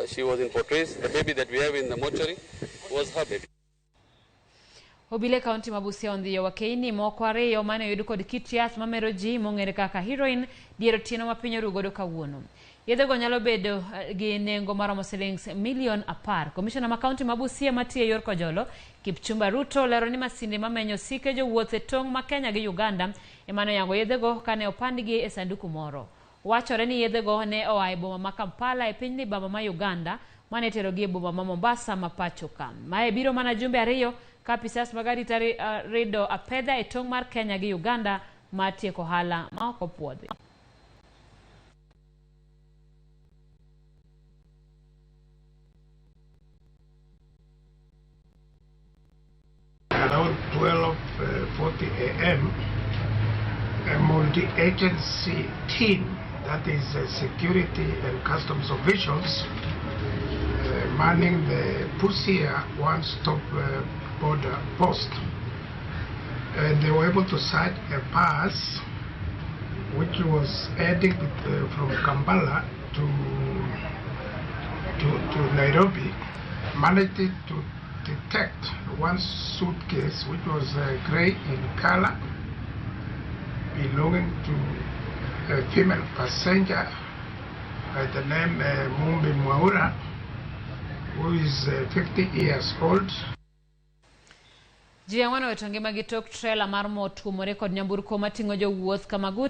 she was in portrays. The baby that we have in the mortuary was her baby. Obila County Busia ondhiyo wakeini moko ariyo mane oyud kod kit yath ma meroji mong'ere kaka heroin dier otieno ma piny orugodo kawuono. Yedhego nyalo bedo gi nengo maromo shillings milion 10. Komishona ma County ma Busia matiyo yor kojolo Kipchumba Ruto lero ni masinde mamenyo sike jowuoth e tong' ma Kenya gi Uganda emane oyango yedhego kane opandgi e sanduku moro. Wachore ni yedhego ne oa e boma ma Kampala e piny libamba ma Uganda mane terogi e boma ma Mombasa ma pacho ka. Mae biro mana jumbe ariyo ka apisas magari rido apedha e tong' mar Kenya gi Uganda ma tieko hala ma ok opuodhi. Around 12:40 a.m., a multi-agency team, that is security and customs officials, manning the Busia one-stop border post. They were able to sight a bus which was heading from Kampala to Nairobi, managed to detect one suitcase which was grey in color, belonging to a female passenger by the name Mumbi Mwaura, who is 50 years old. Ji ang'wen oweto ngimagi tok trela mar mo tuomore kod nyamburko mating'o jowuoth kama